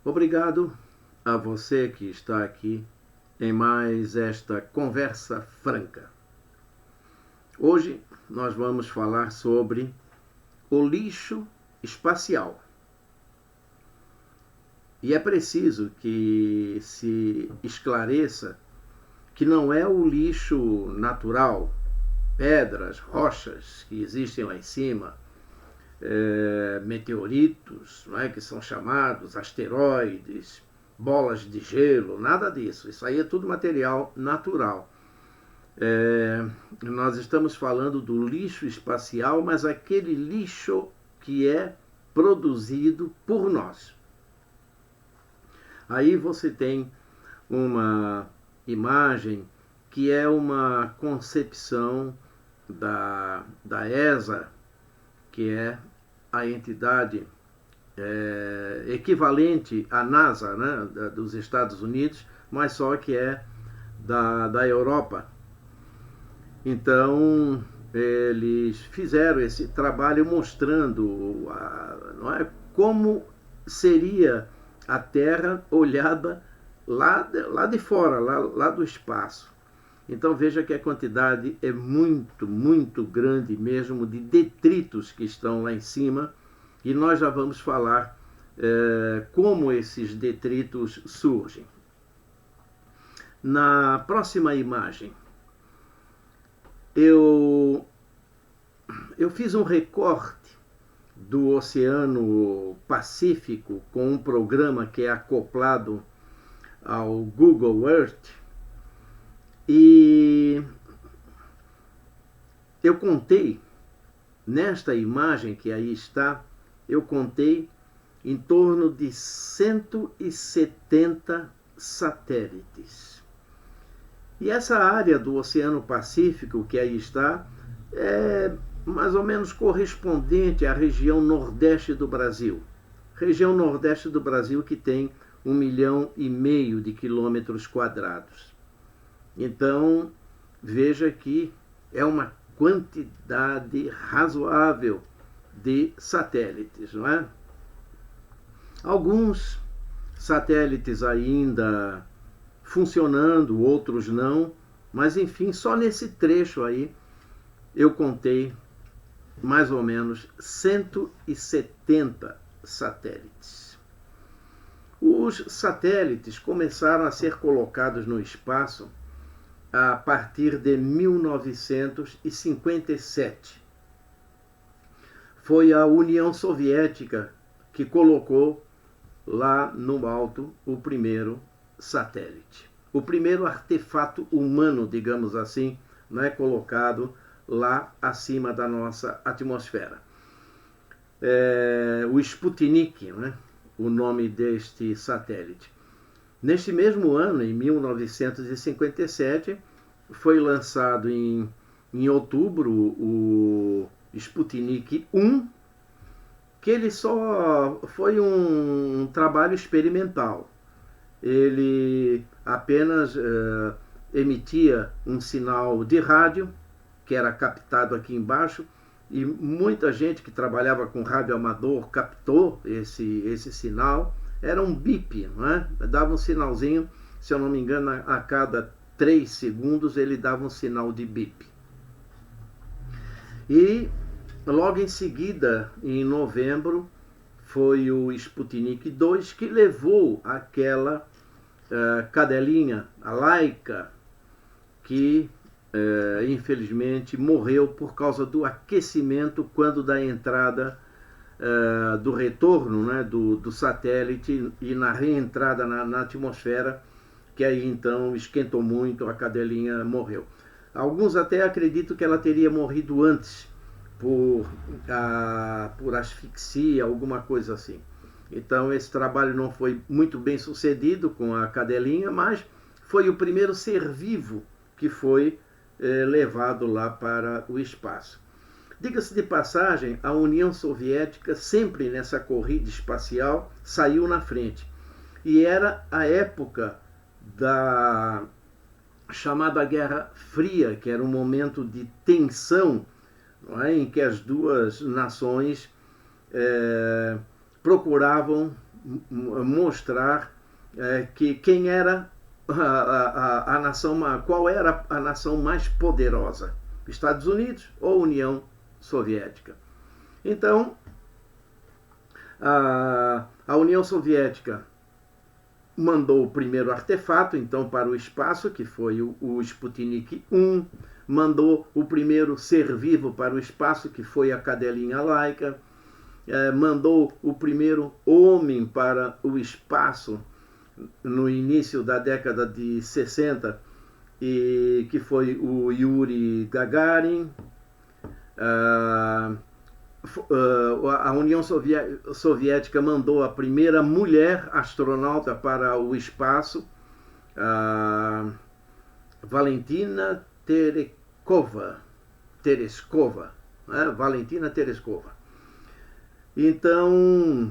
Obrigado a você que está aqui em mais esta conversa franca. Hoje nós vamos falar sobre o lixo espacial. E é preciso que se esclareça que não é o lixo natural, pedras, rochas que existem lá em cima, meteoritos, não é, que são chamados asteroides, bolas de gelo, nada disso. Isso aí é tudo material natural. Nós estamos falando do lixo espacial, mas aquele lixo que é produzido por nós. Aí você tem uma imagem que é uma concepção da ESA, que é a entidade equivalente à NASA, né, dos Estados Unidos, mas só que é da Europa. Então, eles fizeram esse trabalho mostrando não é, como seria a Terra olhada lá de fora, lá do espaço. Então veja que a quantidade é muito, muito grande mesmo de detritos que estão lá em cima, e nós já vamos falar como esses detritos surgem. Na próxima imagem, eu fiz um recorte do Oceano Pacífico com um programa que é acoplado ao Google Earth, e eu contei, nesta imagem que aí está, eu contei em torno de 170 satélites. E essa área do Oceano Pacífico que aí está é mais ou menos correspondente à região nordeste do Brasil. Região nordeste do Brasil que tem 1,5 milhão de quilômetros quadrados. Então, veja que é uma quantidade razoável de satélites, não é? Alguns satélites ainda funcionando, outros não, mas enfim, só nesse trecho aí eu contei mais ou menos 170 satélites. Os satélites começaram a ser colocados no espaço a partir de 1957. Foi a União Soviética que colocou lá no alto o primeiro satélite. O primeiro artefato humano, digamos assim, não é, colocado lá acima da nossa atmosfera. O Sputnik, né, o nome deste satélite. Neste mesmo ano, em 1957, foi lançado em outubro o Sputnik 1, que ele só foi um trabalho experimental. Ele apenas emitia um sinal de rádio, que era captado aqui embaixo, e muita gente que trabalhava com rádio amador captou esse sinal. Era um bip, não é? Dava um sinalzinho, se eu não me engano, a cada 3 segundos ele dava um sinal de bip. E logo em seguida, em novembro, foi o Sputnik 2 que levou aquela cadelinha, a Laika, que infelizmente morreu por causa do aquecimento quando da entrada do retorno, né, do satélite, e na reentrada na atmosfera, que aí então esquentou muito, a cadelinha morreu. Alguns até acreditam que ela teria morrido antes por asfixia, alguma coisa assim. Então esse trabalho não foi muito bem sucedido com a cadelinha, mas foi o primeiro ser vivo que foi levado lá para o espaço. Diga-se de passagem, a União Soviética, sempre nessa corrida espacial, saiu na frente. E era a época da chamada Guerra Fria, que era um momento de tensão, não é? Em que as duas nações procuravam mostrar que quem era a nação, qual era a nação mais poderosa, Estados Unidos ou União Soviética. Então, a União Soviética mandou o primeiro artefato, então, para o espaço, que foi o Sputnik 1, mandou o primeiro ser vivo para o espaço, que foi a cadelinha Laika, mandou o primeiro homem para o espaço no início da década de 60, e que foi o Yuri Gagarin. A União Soviética mandou a primeira mulher astronauta para o espaço, Valentina Tereskova, né? Valentina Tereskova. Então,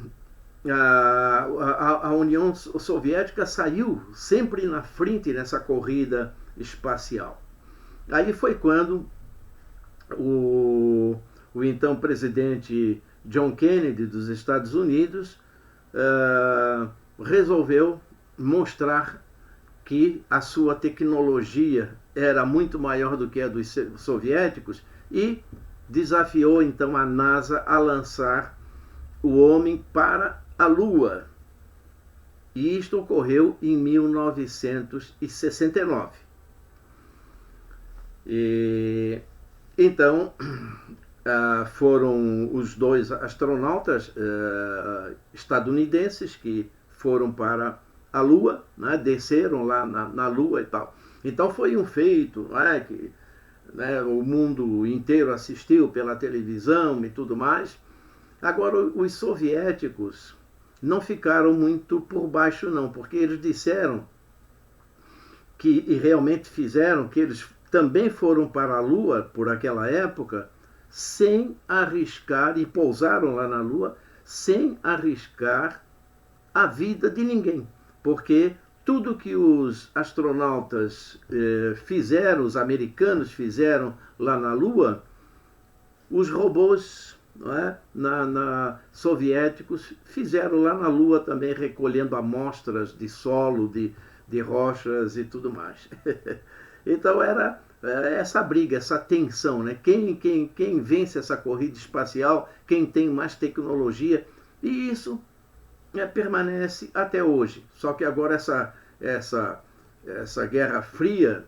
a União Soviética saiu sempre na frente nessa corrida espacial. Aí foi quando o então presidente John Kennedy dos Estados Unidos resolveu mostrar que a sua tecnologia era muito maior do que a dos soviéticos e desafiou então a NASA a lançar o homem para a Lua. E isto ocorreu em 1969. Então, foram os dois astronautas estadunidenses que foram para a Lua, né, desceram lá na Lua e tal. Então foi um feito, né, que o mundo inteiro assistiu pela televisão e tudo mais. Agora, os soviéticos não ficaram muito por baixo, não, porque eles disseram que, e realmente fizeram, que eles também foram para a Lua por aquela época, sem arriscar, e pousaram lá na Lua, sem arriscar a vida de ninguém. Porque tudo que os astronautas fizeram, os americanos fizeram lá na Lua, os robôs soviéticos fizeram lá na Lua também, recolhendo amostras de solo, de rochas e tudo mais. Então era essa briga, essa tensão, né? Quem vence essa corrida espacial, quem tem mais tecnologia, e isso permanece até hoje. Só que agora essa Guerra Fria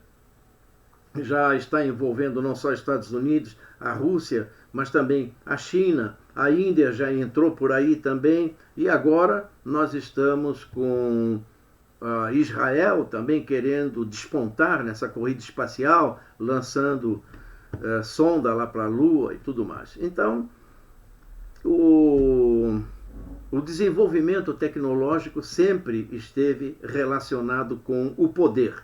já está envolvendo não só Estados Unidos, a Rússia, mas também a China, a Índia já entrou por aí também, e agora nós estamos com Israel também querendo despontar nessa corrida espacial, lançando sonda lá para a Lua e tudo mais. Então, o desenvolvimento tecnológico sempre esteve relacionado com o poder,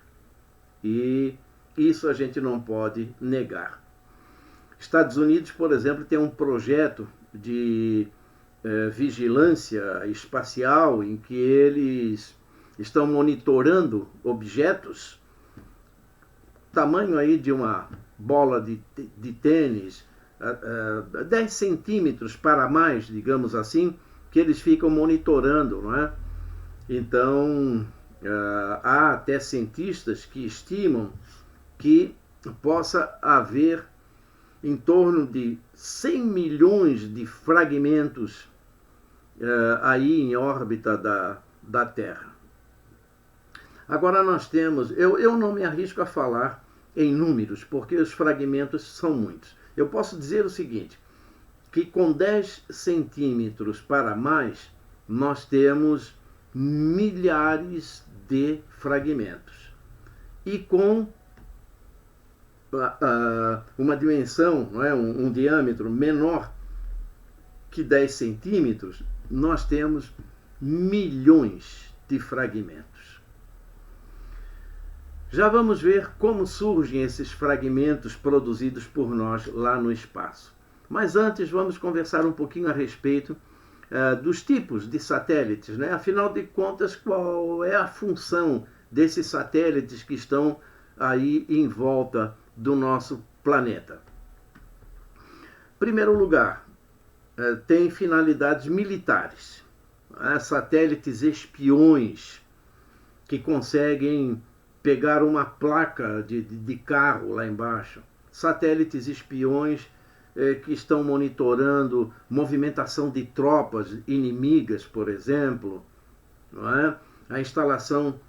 e isso a gente não pode negar. Estados Unidos, por exemplo, tem um projeto de vigilância espacial em que eles estão monitorando objetos tamanho aí de uma bola de tênis, 10 centímetros para mais, digamos assim, que eles ficam monitorando, não é? Então, há até cientistas que estimam que possa haver em torno de 100 milhões de fragmentos aí em órbita da Terra. Agora nós temos, eu não me arrisco a falar em números, porque os fragmentos são muitos. Eu posso dizer o seguinte, que com 10 centímetros para mais, nós temos milhares de fragmentos. E com uma dimensão, não é, um diâmetro menor que 10 centímetros, nós temos milhões de fragmentos. Já vamos ver como surgem esses fragmentos produzidos por nós lá no espaço. Mas antes vamos conversar um pouquinho a respeito dos tipos de satélites, né? Afinal de contas, qual é a função desses satélites que estão aí em volta do nosso planeta? Em primeiro lugar, tem finalidades militares. satélites espiões que conseguem pegar uma placa de carro lá embaixo, satélites espiões que estão monitorando movimentação de tropas inimigas, por exemplo, não é? A instalação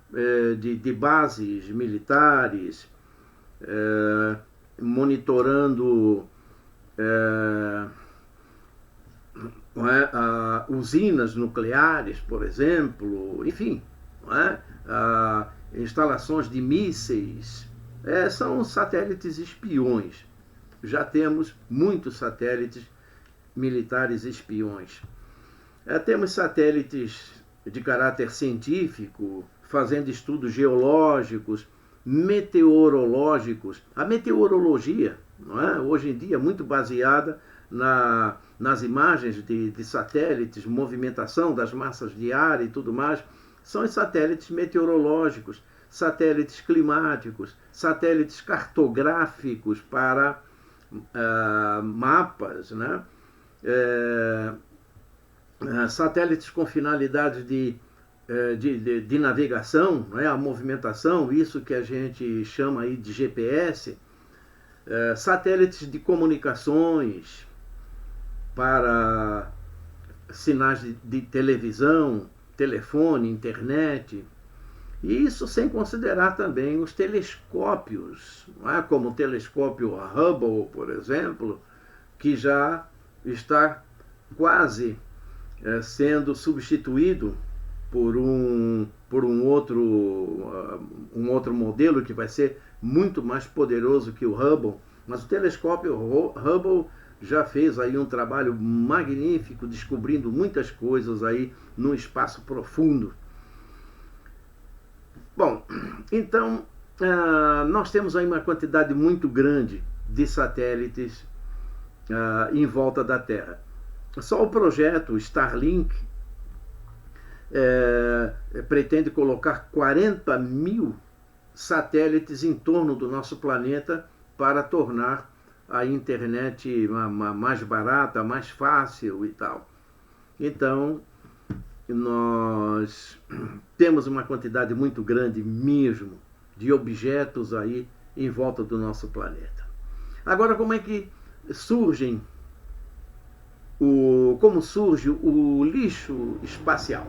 de bases militares, monitorando usinas nucleares, por exemplo, enfim, não é? Instalações de mísseis, são satélites espiões. Já temos muitos satélites militares espiões. Temos satélites de caráter científico, fazendo estudos geológicos, meteorológicos. A meteorologia, não é? Hoje em dia, muito baseada nas imagens de satélites, movimentação das massas de ar e tudo mais, são os satélites meteorológicos, satélites climáticos, satélites cartográficos para mapas, né? Satélites com finalidade de navegação, né? A movimentação, isso que a gente chama aí de GPS, satélites de comunicações para sinais de televisão, telefone, internet. E isso sem considerar também os telescópios, não é? Como o telescópio Hubble, por exemplo, que já está quase sendo substituído por um outro modelo que vai ser muito mais poderoso que o Hubble. Mas o telescópio Hubble já fez aí um trabalho magnífico, descobrindo muitas coisas aí no espaço profundo. Bom, então nós temos aí uma quantidade muito grande de satélites em volta da Terra. Só o projeto Starlink pretende colocar 40 mil satélites em torno do nosso planeta para tornar a internet mais barata, mais fácil e tal. Então, nós temos uma quantidade muito grande mesmo de objetos aí em volta do nosso planeta. Agora, como surge o lixo espacial?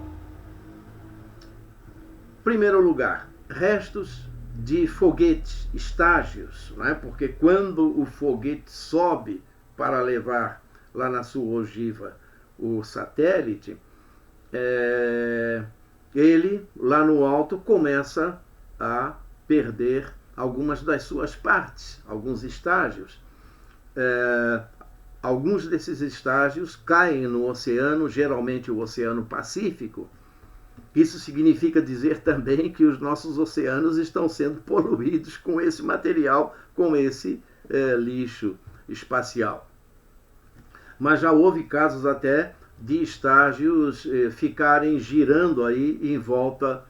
Em primeiro lugar, restos de foguetes, estágios, não é? Porque quando o foguete sobe para levar lá na sua ogiva o satélite, ele lá no alto começa a perder algumas das suas partes, alguns estágios. Alguns desses estágios caem no oceano, geralmente o Oceano Pacífico. Isso significa dizer também que os nossos oceanos estão sendo poluídos com esse material, com esse lixo espacial. Mas já houve casos até de estágios ficarem girando aí em volta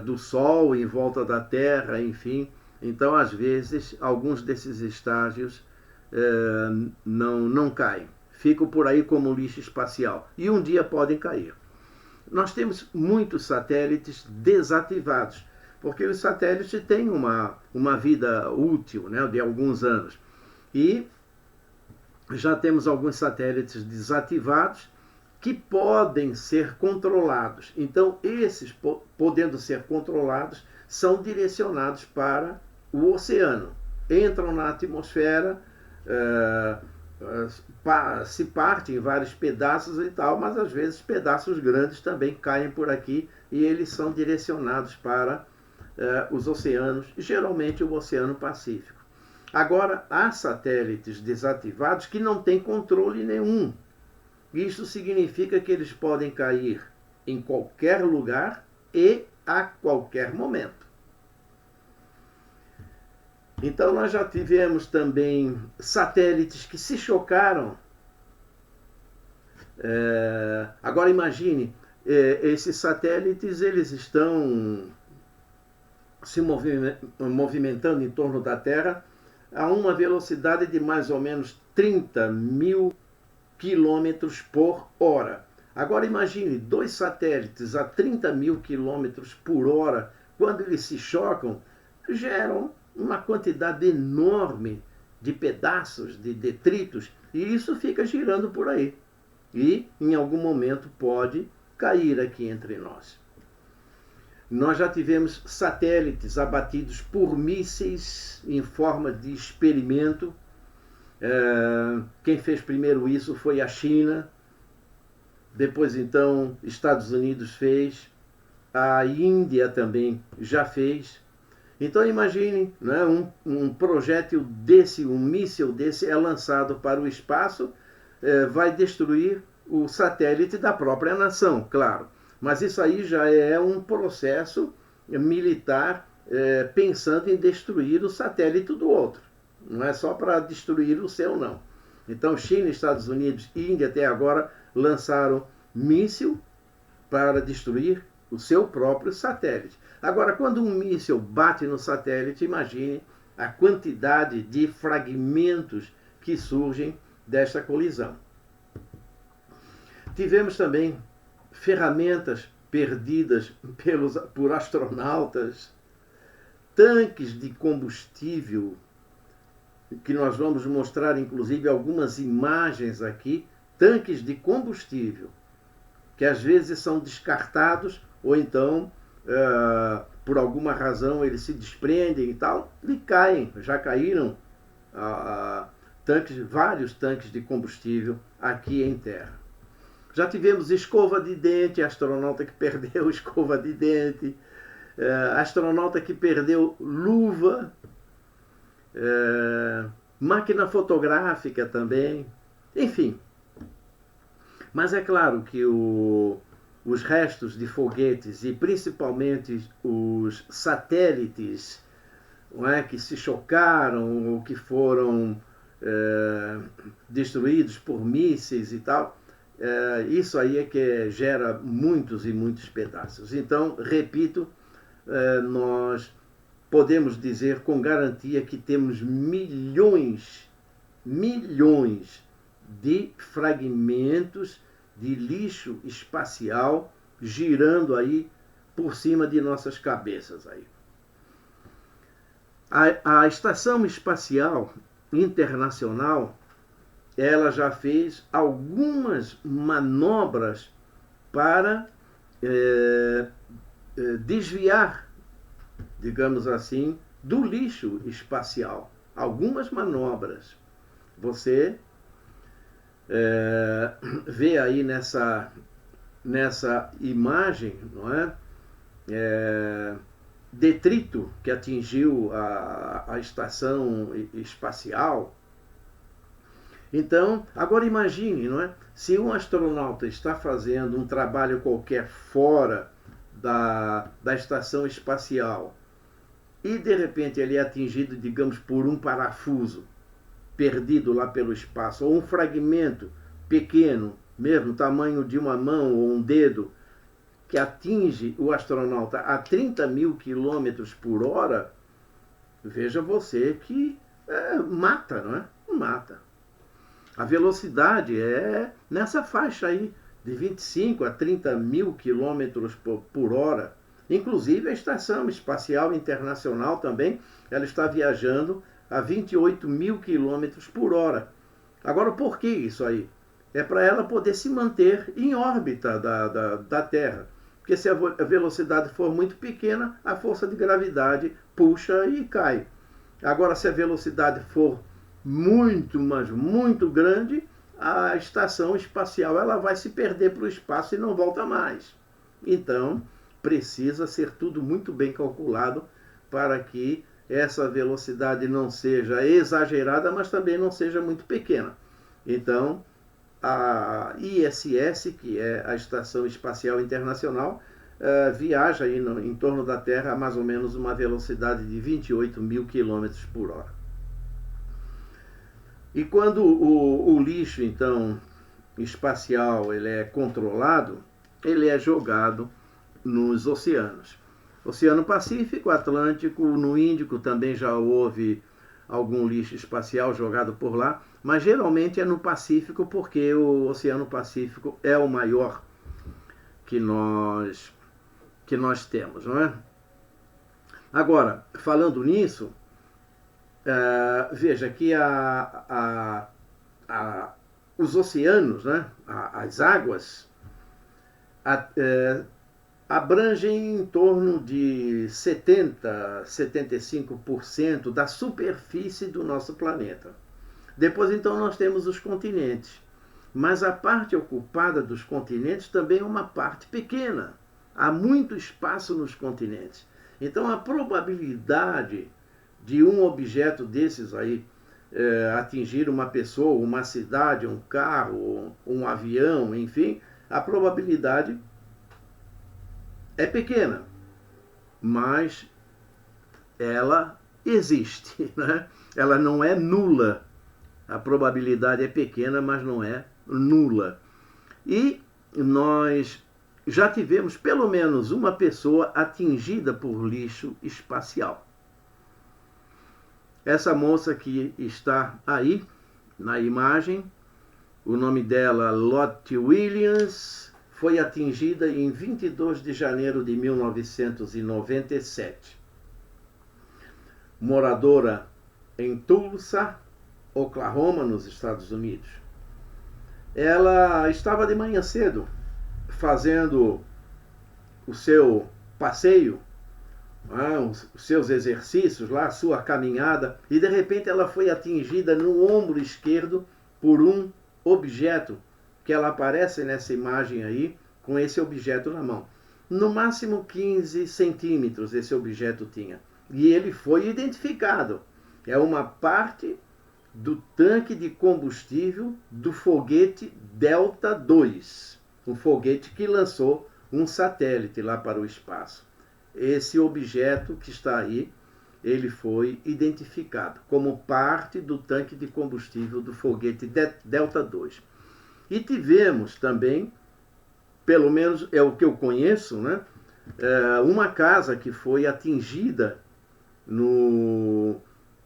do Sol, em volta da Terra, enfim. Então, às vezes, alguns desses estágios não caem. Ficam por aí como lixo espacial. E um dia podem cair. Nós temos muitos satélites desativados, porque os satélites têm uma vida útil, né, de alguns anos. E já temos alguns satélites desativados que podem ser controlados. Então, esses, podendo ser controlados, são direcionados para o oceano. Entram na atmosfera, se parte em vários pedaços e tal, mas às vezes pedaços grandes também caem por aqui e eles são direcionados para os oceanos, geralmente o Oceano Pacífico. Agora, há satélites desativados que não têm controle nenhum. Isso significa que eles podem cair em qualquer lugar e a qualquer momento. Então, nós já tivemos também satélites que se chocaram. Agora, imagine, esses satélites eles estão se movimentando em torno da Terra a uma velocidade de mais ou menos 30 mil quilômetros por hora. Agora imagine 2 satélites a 30 mil quilômetros por hora, quando eles se chocam, geram uma quantidade enorme de pedaços, de detritos, e isso fica girando por aí. E em algum momento pode cair aqui entre nós. Nós já tivemos satélites abatidos por mísseis em forma de experimento. Quem fez primeiro isso foi a China. Depois, então, Estados Unidos fez. A Índia também já fez. Então, imagine, né, um projétil desse, um míssil desse é lançado para o espaço, vai destruir o satélite da própria nação, claro. Mas isso aí já é um processo militar pensando em destruir o satélite do outro. Não é só para destruir o seu, não. Então, China, Estados Unidos e Índia até agora lançaram míssil para destruir o seu próprio satélite. Agora, quando um míssil bate no satélite, imagine a quantidade de fragmentos que surgem desta colisão. Tivemos também ferramentas perdidas por astronautas, tanques de combustível, que nós vamos mostrar inclusive algumas imagens aqui, tanques de combustível, que às vezes são descartados ou então, por alguma razão, eles se desprendem e tal, e caem, já caíram vários tanques de combustível aqui em terra. Já tivemos escova de dente, astronauta que perdeu escova de dente, astronauta que perdeu luva, máquina fotográfica também, enfim. Mas é claro que os restos de foguetes e principalmente os satélites, não é, que se chocaram ou que foram destruídos por mísseis e tal, isso aí é que gera muitos e muitos pedaços. Então, repito, nós podemos dizer com garantia que temos milhões de fragmentos de lixo espacial girando aí por cima de nossas cabeças aí. A Estação Espacial Internacional, ela já fez algumas manobras para desviar, digamos assim, do lixo espacial. Algumas manobras. Você vê aí nessa imagem, não é? Detrito que atingiu a estação espacial. Então, agora imagine, não é? Se um astronauta está fazendo um trabalho qualquer fora da estação espacial e de repente ele é atingido, digamos, por um parafuso perdido lá pelo espaço, ou um fragmento pequeno, mesmo tamanho de uma mão ou um dedo, que atinge o astronauta a 30 mil quilômetros por hora, veja você que mata, não é? Mata. A velocidade é nessa faixa aí, de 25 a 30 mil quilômetros por hora. Inclusive a Estação Espacial Internacional também, ela está viajando a 28 mil quilômetros por hora. Agora, por que isso aí? É para ela poder se manter em órbita da Terra. Porque se a velocidade for muito pequena, a força de gravidade puxa e cai. Agora, se a velocidade for muito, mas muito grande, a estação espacial ela vai se perder para o espaço e não volta mais. Então, precisa ser tudo muito bem calculado para que essa velocidade não seja exagerada, mas também não seja muito pequena. Então, a ISS, que é a Estação Espacial Internacional, viaja aí em torno da Terra a mais ou menos uma velocidade de 28 mil quilômetros por hora. E quando o lixo, então, espacial ele é controlado, ele é jogado nos oceanos. Oceano Pacífico, Atlântico, no Índico também já houve algum lixo espacial jogado por lá, mas geralmente é no Pacífico, porque o Oceano Pacífico é o maior que nós temos, não é? Agora, falando nisso, veja que os oceanos, né, as águas, abrangem em torno de 70, 75% da superfície do nosso planeta. Depois, então, nós temos os continentes. Mas a parte ocupada dos continentes também é uma parte pequena. Há muito espaço nos continentes. Então, a probabilidade de um objeto desses aí atingir uma pessoa, uma cidade, um carro, um avião, enfim, a probabilidade é pequena, mas ela existe, né? Ela não é nula. A probabilidade é pequena, mas não é nula. E nós já tivemos pelo menos uma pessoa atingida por lixo espacial. Essa moça que está aí na imagem, o nome dela Lottie Williams, foi atingida em 22 de janeiro de 1997. Moradora em Tulsa, Oklahoma, nos Estados Unidos. Ela estava de manhã cedo fazendo o seu passeio, os seus exercícios lá, a sua caminhada, e de repente ela foi atingida no ombro esquerdo por um objeto que ela aparece nessa imagem aí, com esse objeto na mão. No máximo 15 centímetros esse objeto tinha. E ele foi identificado. É uma parte do tanque de combustível do foguete Delta II, um foguete que lançou um satélite lá para o espaço. Esse objeto que está aí, ele foi identificado como parte do tanque de combustível do foguete Delta II. E tivemos também, pelo menos é o que eu conheço, né, uma casa que foi atingida no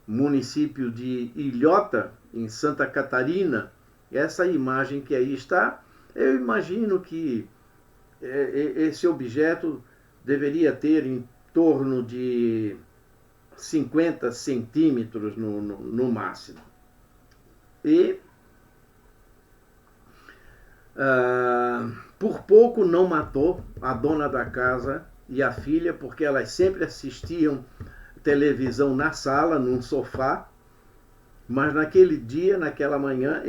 município de Ilhota, em Santa Catarina. Essa imagem que aí está, eu imagino que esse objeto deveria ter em torno de 50 centímetros no máximo. E por pouco não matou a dona da casa e a filha, porque elas sempre assistiam televisão na sala, num sofá, mas naquele dia, naquela manhã,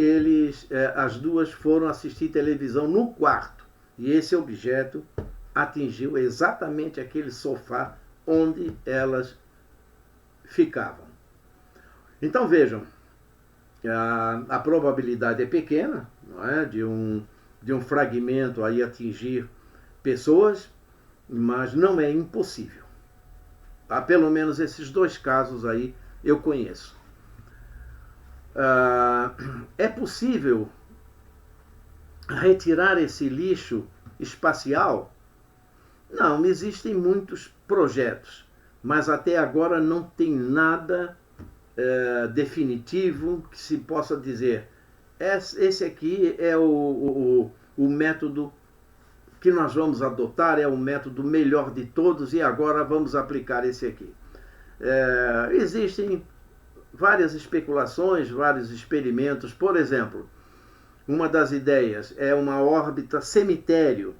as duas foram assistir televisão no quarto, e esse objeto atingiu exatamente aquele sofá onde elas ficavam. Então vejam, a probabilidade é pequena, não é, de um fragmento aí atingir pessoas, mas não é impossível. Pelo menos esses dois casos aí eu conheço. É possível retirar esse lixo espacial? Não, existem muitos projetos, mas até agora não tem nada definitivo que se possa dizer esse aqui é o método que nós vamos adotar, é o método melhor de todos e agora vamos aplicar esse aqui. Existem várias especulações, vários experimentos. Por exemplo, uma das ideias é uma órbita cemitério.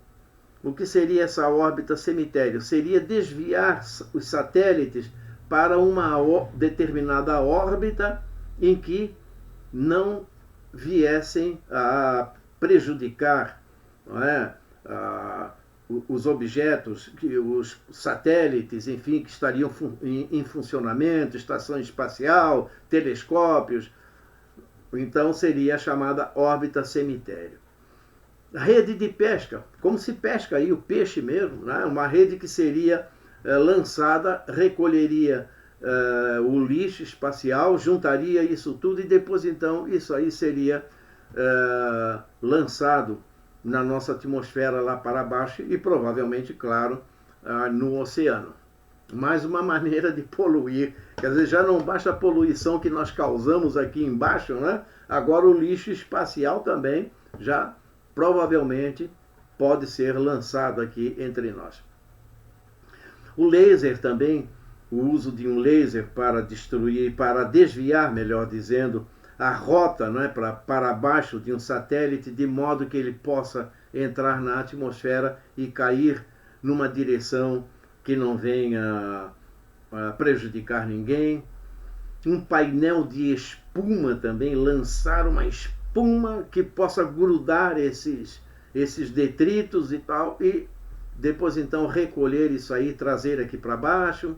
O que seria essa órbita cemitério? Seria desviar os satélites para uma determinada órbita em que não viessem a prejudicar, não é, os objetos, os satélites, enfim, que estariam em funcionamento, estação espacial, telescópios. Então seria a chamada órbita cemitério. A rede de pesca, como se pesca aí o peixe mesmo, né? Uma rede que seria lançada, recolheria o lixo espacial, juntaria isso tudo e depois então isso aí seria lançado na nossa atmosfera lá para baixo e provavelmente, claro, no oceano. Mais uma maneira de poluir. Quer dizer, já não basta a poluição que nós causamos aqui embaixo, né? Agora o lixo espacial também já provavelmente pode ser lançado aqui entre nós. O laser também, o uso de um laser para destruir, para desviar, melhor dizendo, a rota, não é, para baixo de um satélite, de modo que ele possa entrar na atmosfera e cair numa direção que não venha a prejudicar ninguém. Um painel de espuma também, lançar uma espuma que possa grudar esses detritos e tal, e depois então recolher isso aí, trazer aqui para baixo.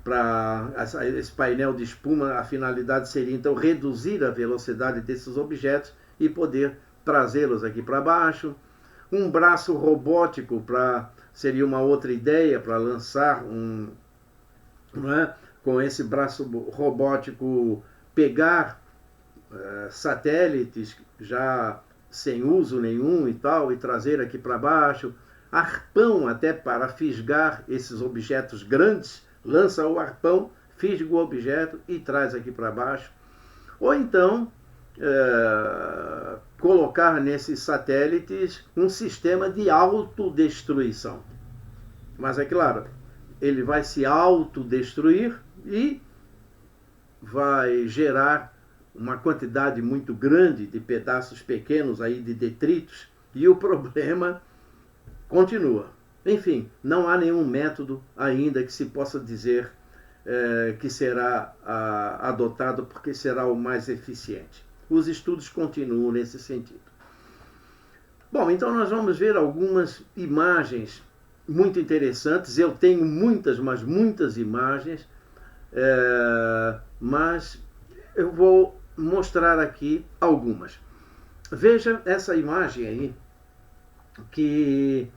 Para esse painel de espuma, a finalidade seria então reduzir a velocidade desses objetos e poder trazê-los aqui para baixo. Um braço robótico seria uma outra ideia para lançar não é? Com esse braço robótico pegar satélites já sem uso nenhum e tal, e trazer aqui para baixo. Arpão até para fisgar esses objetos grandes, lança o arpão, fisga o objeto e traz aqui para baixo. Ou então colocar nesses satélites um sistema de autodestruição. Mas é claro, ele vai se autodestruir e vai gerar uma quantidade muito grande de pedaços pequenos aí, de detritos, e o problema continua. Enfim, não há nenhum método ainda que se possa dizer que será adotado porque será o mais eficiente. Os estudos continuam nesse sentido. Bom, então nós vamos ver algumas imagens muito interessantes. Eu tenho muitas, mas muitas imagens, mas eu vou mostrar aqui algumas. Veja essa imagem aí, que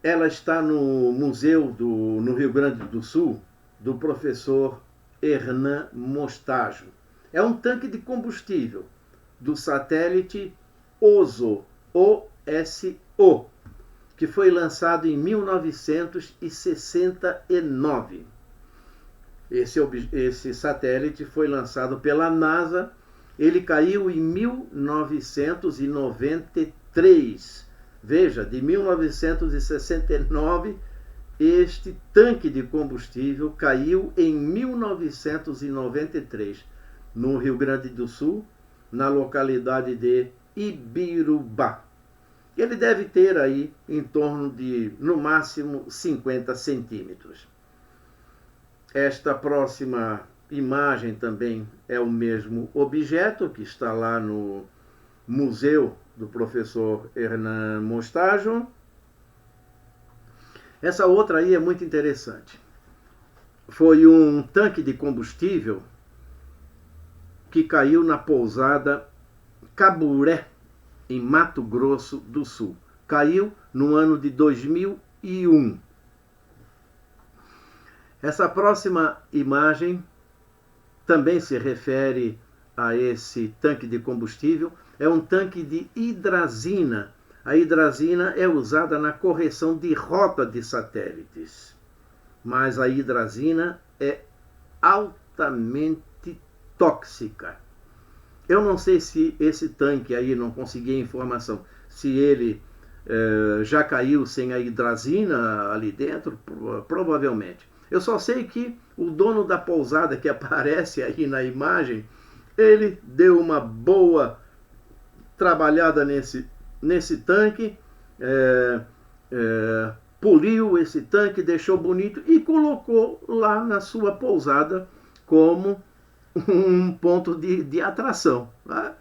ela está no museu no Rio Grande do Sul, do professor Hernan Mostajo. É um tanque de combustível do satélite OSO, OSO, que foi lançado em 1969. Esse satélite foi lançado pela NASA. Ele caiu em 1993. Veja, de 1969, este tanque de combustível caiu em 1993, no Rio Grande do Sul, na localidade de Ibirubá. Ele deve ter aí em torno de, no máximo, 50 centímetros. Esta próxima imagem também é o mesmo objeto que está lá no museu do professor Hernan Mostajo. Essa outra aí é muito interessante. Foi um tanque de combustível que caiu na pousada Caburé, em Mato Grosso do Sul. Caiu no ano de 2001. Essa próxima imagem também se refere a esse tanque de combustível. É um tanque de hidrazina. A hidrazina é usada na correção de rota de satélites. Mas a hidrazina é altamente tóxica. Eu não sei se esse tanque aí, não consegui a informação, se ele já caiu sem a hidrazina ali dentro, provavelmente. Eu só sei que o dono da pousada que aparece aí na imagem, ele deu uma boa trabalhada nesse tanque, poliu esse tanque, deixou bonito e colocou lá na sua pousada como um ponto de atração. Tá?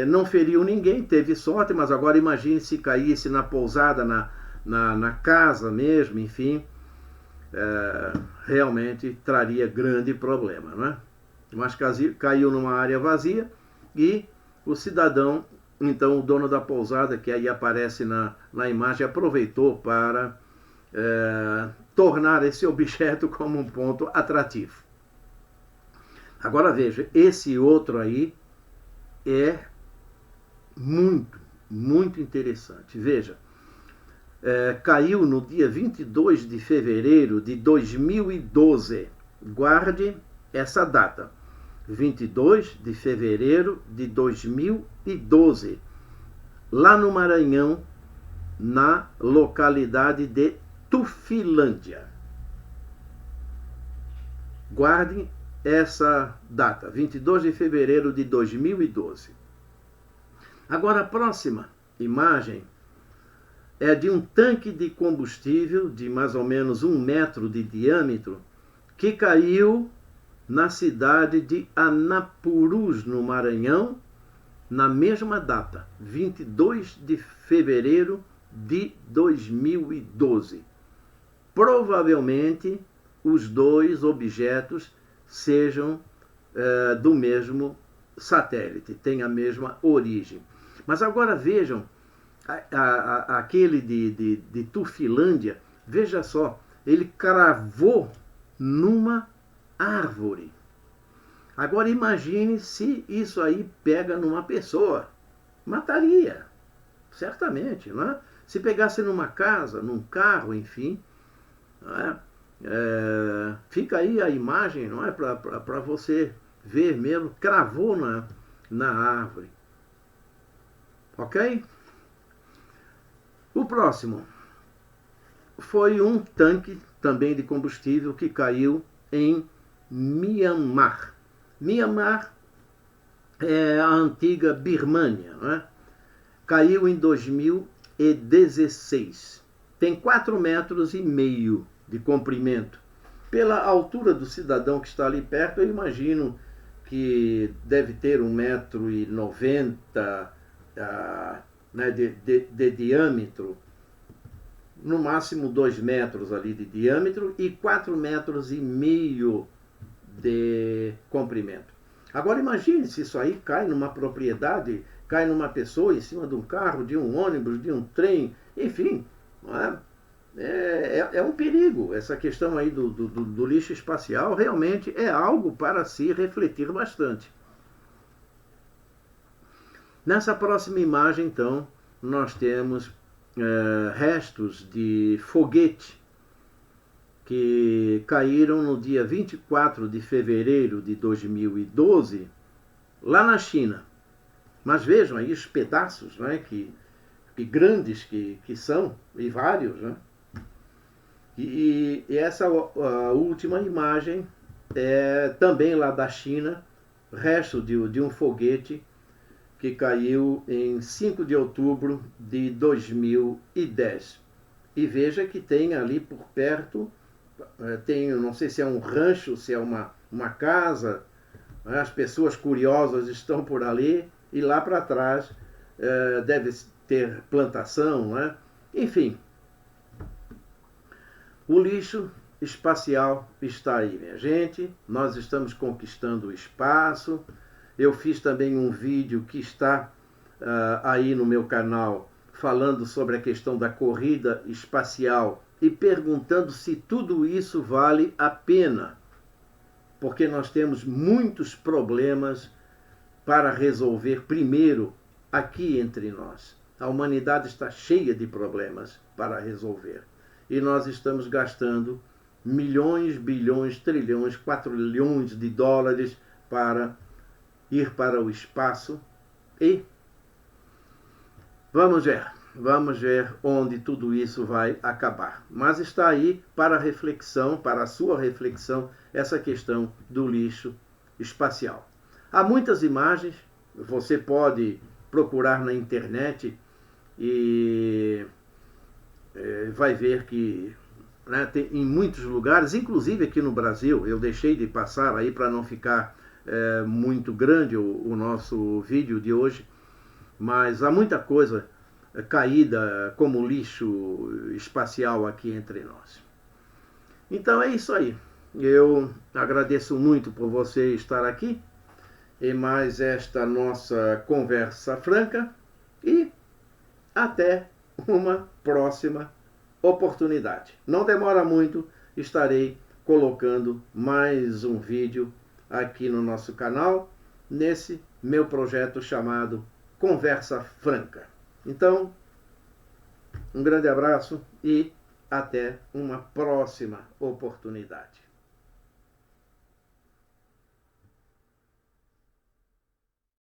Não feriu ninguém, teve sorte, mas agora imagine se caísse na pousada, na casa mesmo, enfim, realmente traria grande problema. Não é? Mas caiu numa área vazia e o cidadão, então o dono da pousada, que aí aparece na imagem, aproveitou para tornar esse objeto como um ponto atrativo. Agora veja, esse outro aí é muito, muito interessante. Veja, caiu no dia 22 de fevereiro de 2012. Guarde essa data. 22 de fevereiro de 2012. Lá no Maranhão, na localidade de Tufilândia. Guardem essa data, 22 de fevereiro de 2012. Agora, a próxima imagem é de um tanque de combustível de mais ou menos 1 metro de diâmetro que caiu na cidade de Anapurus, no Maranhão, na mesma data, 22 de fevereiro de 2012. Provavelmente, os dois objetos sejam do mesmo satélite, têm a mesma origem. Mas agora vejam, aquele de Tufilândia, veja só, ele cravou numa árvore. Agora imagine se isso aí pega numa pessoa. Mataria, certamente, não é? Se pegasse numa casa, num carro, enfim, não é? Fica aí a imagem, não é? Para você ver mesmo, cravou na árvore. Ok? O próximo foi um tanque também de combustível que caiu em Mianmar. Mianmar é a antiga Birmânia, não é? Caiu em 2016. Tem 4,5 metros de comprimento. Pela altura do cidadão que está ali perto, eu imagino que deve ter 1,90 m né, de diâmetro, no máximo 2 metros ali de diâmetro e 4,5 metros de comprimento. Agora imagine se isso aí cai numa propriedade, cai numa pessoa, em cima de um carro, de um ônibus, de um trem, enfim, não é? É um perigo. Essa questão aí do lixo espacial realmente é algo para se refletir bastante. Nessa próxima imagem, então, nós temos restos de foguete que caíram no dia 24 de fevereiro de 2012, lá na China. Mas vejam aí os pedaços, né, que grandes que são, e vários, né? E essa a última imagem é também lá da China, resto de um foguete que caiu em 5 de outubro de 2010. E veja que tem ali por perto, não sei se é um rancho, se é uma casa, as pessoas curiosas estão por ali, e lá para trás deve ter plantação, né? Enfim, o lixo espacial está aí, minha gente. Nós estamos conquistando o espaço. Eu fiz também um vídeo que está aí no meu canal falando sobre a questão da corrida espacial e perguntando se tudo isso vale a pena, porque nós temos muitos problemas para resolver primeiro aqui entre nós. A humanidade está cheia de problemas para resolver e nós estamos gastando milhões, bilhões, trilhões, quatrilhões de dólares para ir para o espaço e vamos ver onde tudo isso vai acabar. Mas está aí para reflexão, para a sua reflexão, essa questão do lixo espacial. Há muitas imagens, você pode procurar na internet e vai ver que tem em muitos lugares, inclusive aqui no Brasil. Eu deixei de passar aí para não ficar muito grande o nosso vídeo de hoje, mas há muita coisa caída como lixo espacial aqui entre nós. Então é isso aí. Eu agradeço muito por você estar aqui em mais esta nossa conversa franca e até uma próxima oportunidade. Não demora muito, estarei colocando mais um vídeo aqui no nosso canal, nesse meu projeto chamado Conversa Franca. Então, Um grande abraço e até uma próxima oportunidade.